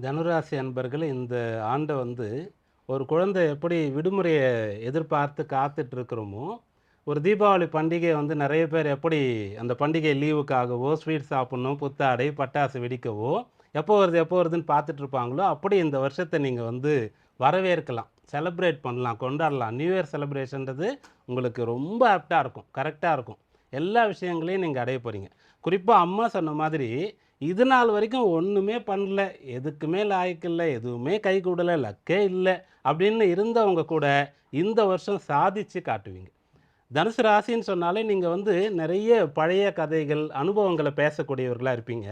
தனுராசி அன்பர்கள் இந்த ஆண்டை வந்து ஒரு குழந்தை எப்படி விடுமுறையை எதிர்பார்த்து காத்துட்டு இருக்கிறோமோ, ஒரு தீபாவளி பண்டிகை வந்து நிறைய பேர் எப்படி அந்த பண்டிகை லீவுக்காகவோ, ஸ்வீட் சாப்பிடணும், புத்தாடை, பட்டாசு வெடிக்கவோ, எப்போ வருது எப்போ வருதுன்னு பார்த்துட்டு இருப்பாங்களோ, அப்படி இந்த வருஷத்தை நீங்கள் வந்து வரவேற்கலாம், செலிப்ரேட் பண்ணலாம், கொண்டாடலாம். நியூ இயர் செலிப்ரேஷன்றது உங்களுக்கு ரொம்ப ஆப்டாக இருக்கும், கரெக்டாக இருக்கும். எல்லா விஷயங்களையும் நீங்கள் அடைய போகிறீங்க. குறிப்பாக அம்மா சொன்ன மாதிரி இது நாள் வரைக்கும் ஒன்றுமே பண்ணல, எதுக்குமே லாயக்கு இல்லை, எதுவுமே கை கூடலை, லக்கே இல்லை அப்படின்னு இருந்தவங்க கூட இந்த வருஷம் சாதிச்சு காட்டுவீங்க. தனுசு ராசின்னு சொன்னாலே நீங்கள் வந்து நிறைய பழைய கதைகள், அனுபவங்களை பேசக்கூடியவர்களாக இருப்பீங்க.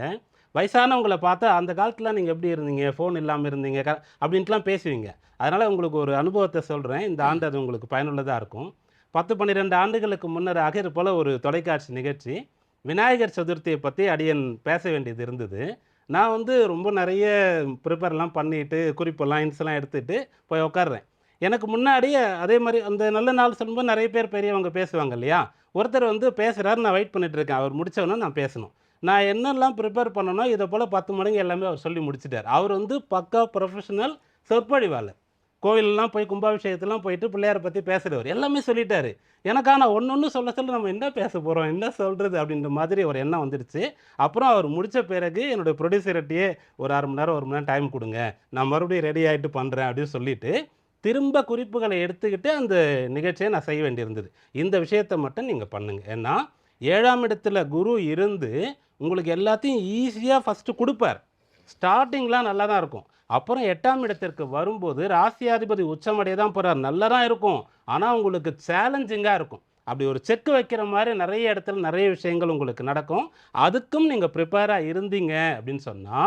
வயசானவங்களை பார்த்தா அந்த காலத்தில் நீங்கள் எப்படி இருந்தீங்க, ஃபோன் இல்லாமல் இருந்தீங்க அப்படின்ட்டுலாம் பேசுவீங்க. அதனால் உங்களுக்கு ஒரு அனுபவத்தை சொல்கிறேன். இந்த ம். ஆண்டு அது உங்களுக்கு பயனுள்ளதாக இருக்கும். 10, 12 ஆண்டுகளுக்கு முன்னராக இது போல் ஒரு தொலைக்காட்சி நிகழ்ச்சி விநாயகர் சதுர்த்தியை பற்றி அடியன் பேச வேண்டியது இருந்தது. நான் வந்து ரொம்ப நிறைய ப்ரிப்பேர்லாம் பண்ணிட்டு, குறிப்பெல்லாம் ஹிண்ட்ஸ்லாம் எடுத்துட்டு போய் உட்கார்றேன். எனக்கு முன்னாடி அதே மாரி அந்த நல்ல நாள் சொல்லும்போது நெறைய பேர் பெரியவங்க பேசுவாங்க இல்லையா? ஒருத்தர் வந்து பேசுறாரு, நான் வெயிட் பண்ணிட்டு இருக்கேன். அவர் முடிச்ச உடனே நான் பேசணும். நான் என்னெல்லாம் ப்ரிப்பேர் பண்ணனோ, இத போல 10 மடங்கு எல்லாமே அவர் சொல்லி முடிச்சுட்டார். அவர் வந்து பக்கா ப்ரொஃபஷனல் சொற்பொழிவாளர். கோவில்லாம் போய் கும்பாபிஷேகத்துலாம் போயிட்டு பிள்ளையார பத்தி பேசுறவரு. எல்லாமே சொல்லிட்டாரு. எனக்கு ஆனா ஒண்ணொண்ணு சொல்ல சொல்ல நம்ம என்ன பேச போறோம்? என்ன சொல்றது? அப்படின்ற மாதிரி ஒரு எண்ணம் வந்துருச்சு. அப்புறம் அவர் முடிச்ச பிறகு என்னுடைய புரொடியூசர்ட்டயே ஒரு 1/2 மணி நேரம், 1 மணி நேரம் டைம் குடுங்க. நான் மறுபடியும் ரெடி ஆயிட்டு பண்றேன் அப்படின்னு சொல்லிட்டு, திரும்ப குறிப்புகள எடுத்துக்கிட்டு அந்த நிகழ்ச்சிய நான் செய்ய வேண்டியிருந்தது. இந்த விஷயத்த மட்டும் நீங்க பண்ணுங்க. ஏன்னா, 7ஆம் இடத்துல குரு இருந்து உங்களுக்கு எல்லாத்தையும் ஈஸியா ஃபர்ஸ்ட்டு குடுப்பார். ஸ்டார்ட்டிங்லாம் நல்லா தான் இருக்கும். அப்புறம் 8ஆம் இடத்திற்கு வரும்போது ராசியாதிபதி உச்சமடைய தான் போறார். நல்லா தான் இருக்கும். ஆனா உங்களுக்கு சேலஞ்சிங்கா இருக்கும். அப்படி ஒரு செக் வைக்கிற மாரி நெறைய இடத்துல நெறைய விஷயங்கள் உங்களுக்கு நடக்கும். அதுக்கும் நீங்க ப்ரிப்பேரா இருந்தீங்க அப்படின்னு சொன்னா,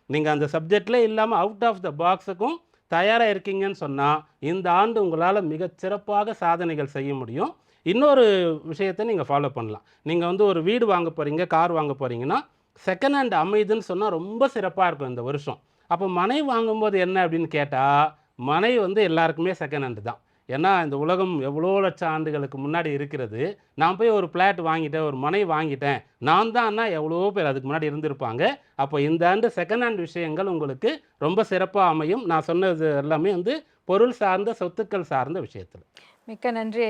நீங்க அந்த சப்ஜெக்ட்லே இல்லாம அவுட் ஆஃப் த பாக்ஸுக்கும் தயாரா இருக்கீங்கன்னு சொன்னா, இந்த ஆண்டு உங்களால மிகச் சிறப்பாக சாதனைகள் செய்ய முடியும். இன்னொரு விஷயத்த நீங்க ஃபாலோ பண்ணலாம். நீங்க வந்து ஒரு வீடு வாங்க போறீங்க, கார் வாங்க போறீங்கன்னா, செகண்ட் ஹேண்ட் அமையுதுன்னு சொன்னா ரொம்ப சிறப்பா இருக்கும் இந்த வருஷம். அப்போ மனை வாங்கும்போது என்ன அப்படின்னு கேட்டா, மனை வந்து எல்லாருக்குமே செகண்ட் ஹேண்ட் தான். ஏன்னா, இந்த உலகம் எவ்வளோ லட்சம் ஆண்டுகளுக்கு முன்னாடி இருக்கிறது. நான் போய் ஒரு ஃப்ளாட் வாங்கிட்டேன், ஒரு மனை வாங்கிட்டேன். நான் தான்னா எவ்வளவோ பேர் அதுக்கு முன்னாடி இருந்திருப்பாங்க. அப்போ இந்த ஆண்டு செகண்ட் ஹேண்ட் விஷயங்கள் உங்களுக்கு ரொம்ப சிறப்பா அமையும். நான் சொன்னது எல்லாமே வந்து பொருள் சார்ந்த, சொத்துக்கள் சார்ந்த விஷயத்துல. மிக்க நன்றி.